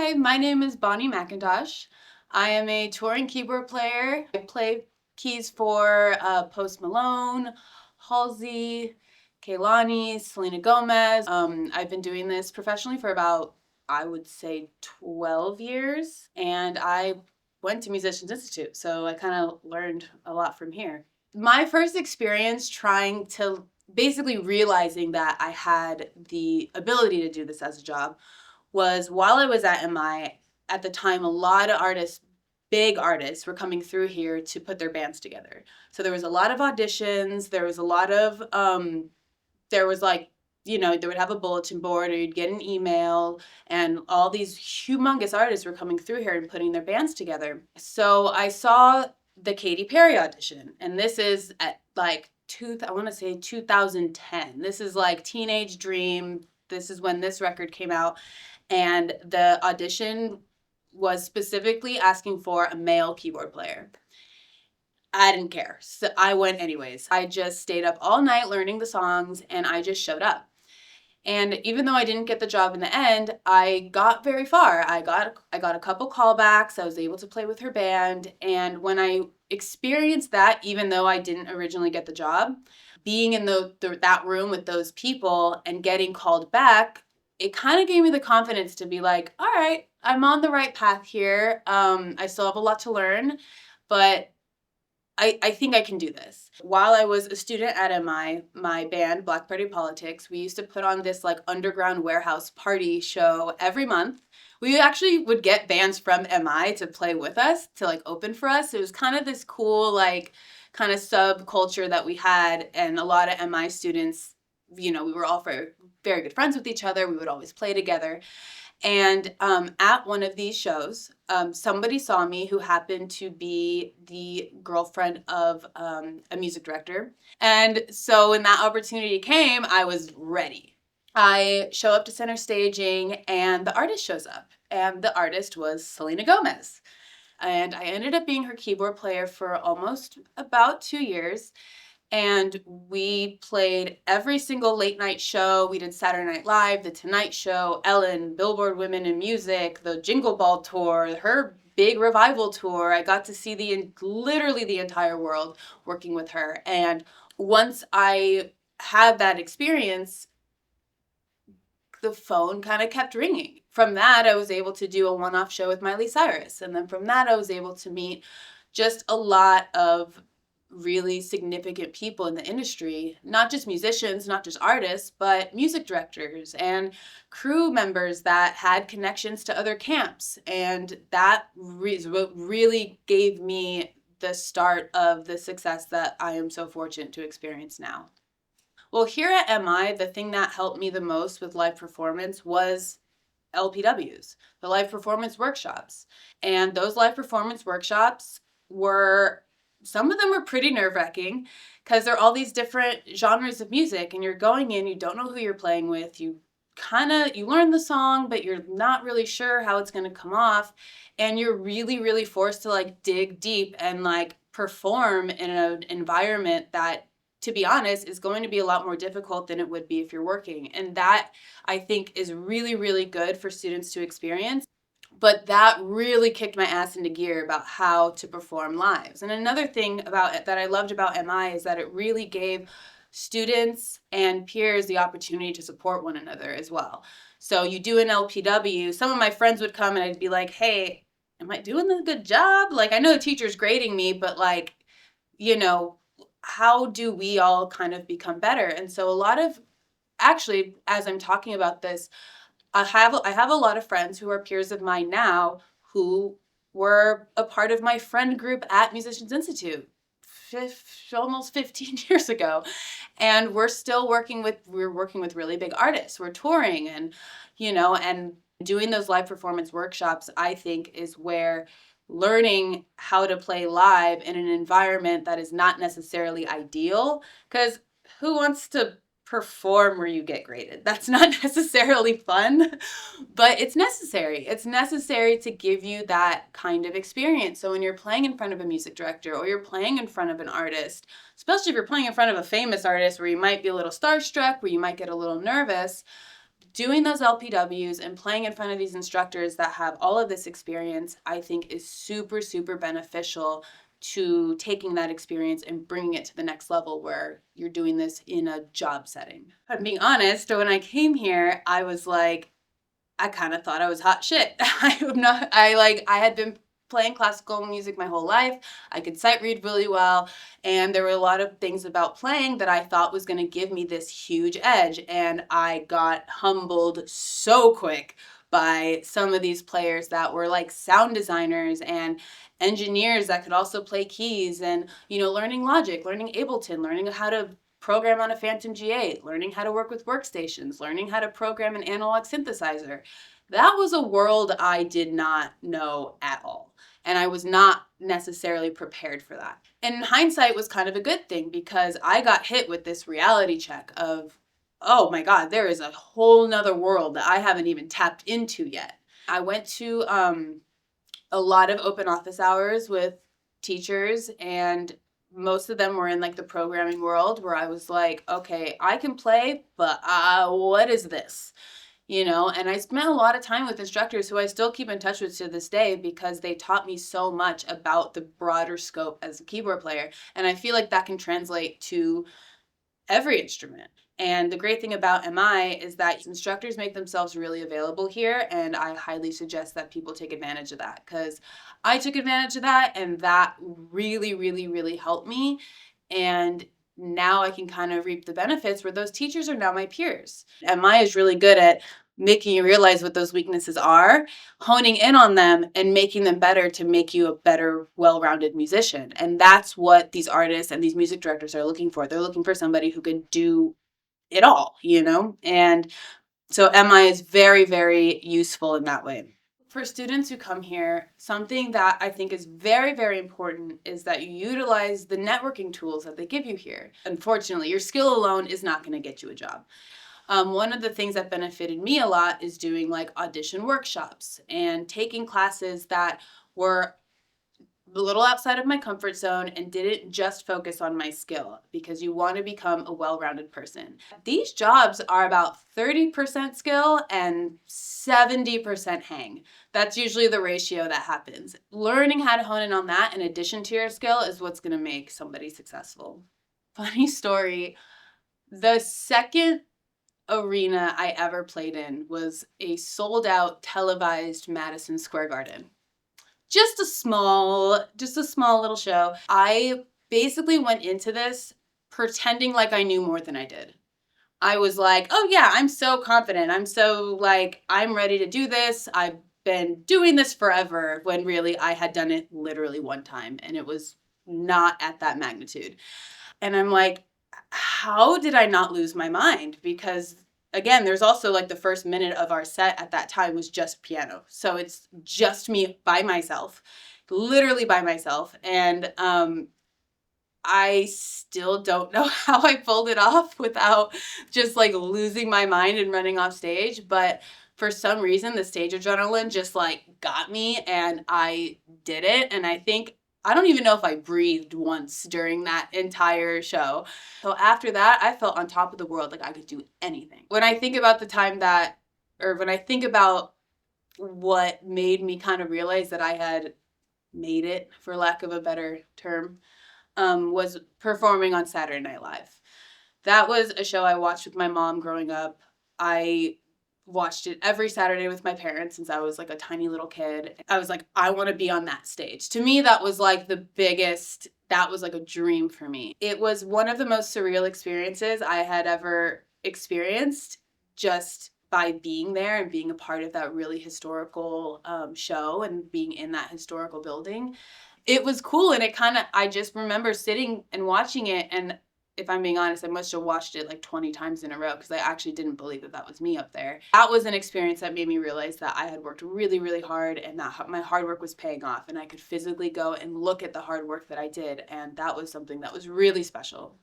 Hi, my name is Bonnie McIntosh. I am a touring keyboard player. I play keys for Post Malone, Halsey, Kehlani, Selena Gomez. I've been doing this professionally for about, I would say, 12 years, and I went to Musicians Institute, so I kind of learned a lot from here. My first experience trying to basically realizing that I had the ability to do this as a job was while I was at MI. At the time, a lot of artists, big artists, were coming through here to put their bands together. So there was a lot of auditions. There was a lot of, there was like, they would have a bulletin board or you'd get an email, and all these humongous artists were coming through here and putting their bands together. So I saw the Katy Perry audition, and this is at like I want to say 2010. This is like Teenage Dream. This is when this record came out, and the audition was specifically asking for a male keyboard player. I didn't care, so I went anyways. I just stayed up all night learning the songs, and I just showed up. And even though I didn't get the job in the end, I got very far. I got a couple callbacks. I was able to play with her band, and when I experienced that, even though I didn't originally get the job, being in that room with those people and getting called back, it kind of gave me the confidence to be like, all right, I'm on the right path here. I still have a lot to learn, but I think I can do this. While I was a student at MI, my band, Black Party Politics, we used to put on this like underground warehouse party show every month. We actually would get bands from MI to play with us, to like open for us. It was kind of this cool, like, kind of subculture that we had, and a lot of MI students, we were all very good friends with each other. We would always play together. And at one of these shows, somebody saw me who happened to be the girlfriend of a music director. And so when that opportunity came, I was ready. I show up to center staging, and the artist shows up. And the artist was Selena Gomez. And I ended up being her keyboard player for almost about 2 years. And we played every single late night show. We did Saturday Night Live, The Tonight Show, Ellen, Billboard Women in Music, the Jingle Ball Tour, her big revival tour. I got to see literally the entire world working with her. And once I had that experience, the phone kind of kept ringing. From that, I was able to do a one-off show with Miley Cyrus. And then from that, I was able to meet just a lot of really significant people in the industry, not just musicians, not just artists, but music directors and crew members that had connections to other camps. And that is what really gave me the start of the success that I am so fortunate to experience now. Well, here at MI, the thing that helped me the most with live performance was LPWs, the live performance workshops. And those live performance workshops some of them were pretty nerve-wracking because there are all these different genres of music, and you're going in, you don't know who you're playing with, you learn the song, but you're not really sure how it's going to come off, and you're really, really forced to like dig deep and like perform in an environment that, to be honest, is going to be a lot more difficult than it would be if you're working. And that, I think, is really, really good for students to experience. But that really kicked my ass into gear about how to perform lives. And another thing about it that I loved about MI is that it really gave students and peers the opportunity to support one another as well. So you do an LPW, some of my friends would come and I'd be like, hey, am I doing a good job? Like, I know the teacher's grading me, but like, how do we all kind of become better? And so actually, as I'm talking about this, I have a lot of friends who are peers of mine now who were a part of my friend group at Musicians Institute almost 15 years ago. And we're working with really big artists. We're touring and doing those live performance workshops, I think, is where learning how to play live in an environment that is not necessarily ideal, because who wants to perform where you get graded? That's not necessarily fun, but it's necessary. It's necessary to give you that kind of experience. So when you're playing in front of a music director or you're playing in front of an artist, especially if you're playing in front of a famous artist where you might be a little starstruck, where you might get a little nervous, doing those LPWs and playing in front of these instructors that have all of this experience, I think is super, super beneficial to taking that experience and bringing it to the next level where you're doing this in a job setting. If I'm being honest, when I came here, I was like, I kind of thought I was hot shit. I had been playing classical music my whole life. I could sight read really well, and there were a lot of things about playing that I thought was going to give me this huge edge, and I got humbled so quick by some of these players that were like sound designers and engineers that could also play keys, and learning Logic, learning Ableton, learning how to program on a Phantom G8, learning how to work with workstations, learning how to program an analog synthesizer. That was a world I did not know at all. And I was not necessarily prepared for that. And in hindsight was kind of a good thing, because I got hit with this reality check of, oh my God, there is a whole nother world that I haven't even tapped into yet. I went to a lot of open office hours with teachers, and most of them were in like the programming world, where I was like, okay, I can play, but what is this? And I spent a lot of time with instructors who I still keep in touch with to this day, because they taught me so much about the broader scope as a keyboard player. And I feel like that can translate to every instrument. And the great thing about MI is that instructors make themselves really available here, and I highly suggest that people take advantage of that, because I took advantage of that, and that really, really, really helped me. And now I can kind of reap the benefits where those teachers are now my peers. MI is really good at making you realize what those weaknesses are, honing in on them, and making them better to make you a better, well-rounded musician. And that's what these artists and these music directors are looking for. They're looking for somebody who can do it all, And so MI is very, very useful in that way. For students who come here, something that I think is very, very important is that you utilize the networking tools that they give you here. Unfortunately, your skill alone is not going to get you a job. One of the things that benefited me a lot is doing like audition workshops and taking classes that were a little outside of my comfort zone and didn't just focus on my skill, because you want to become a well-rounded person. These jobs are about 30% skill and 70% hang. That's usually the ratio that happens. Learning how to hone in on that in addition to your skill is what's going to make somebody successful. Funny story, the second arena I ever played in was a sold-out televised Madison Square Garden. Just a small little show. I basically went into this pretending like I knew more than I did. I was like, oh yeah, I'm so confident. I'm ready to do this. I've been doing this forever, when really I had done it literally one time, and it was not at that magnitude. And I'm like, how did I not lose my mind? Because again, there's also like the first minute of our set at that time was just piano. So it's just me by myself, literally by myself. And I still don't know how I pulled it off without just like losing my mind and running off stage. But for some reason, the stage adrenaline just like got me, and I did it. And I don't even know if I breathed once during that entire show. So after that, I felt on top of the world, like I could do anything. When I think about when I think about what made me kind of realize that I had made it, for lack of a better term, was performing on Saturday Night Live. That was a show I watched with my mom growing up. I watched it every Saturday with my parents since I was like a tiny little kid. I was like, I want to be on that stage. To me, that was like that was like a dream for me. It was one of the most surreal experiences I had ever experienced, just by being there and being a part of that really historical show and being in that historical building. It was cool, and I just remember sitting and watching it, and if I'm being honest, I must have watched it like 20 times in a row, because I actually didn't believe that was me up there. That was an experience that made me realize that I had worked really, really hard, and that my hard work was paying off, and I could physically go and look at the hard work that I did, and that was something that was really special.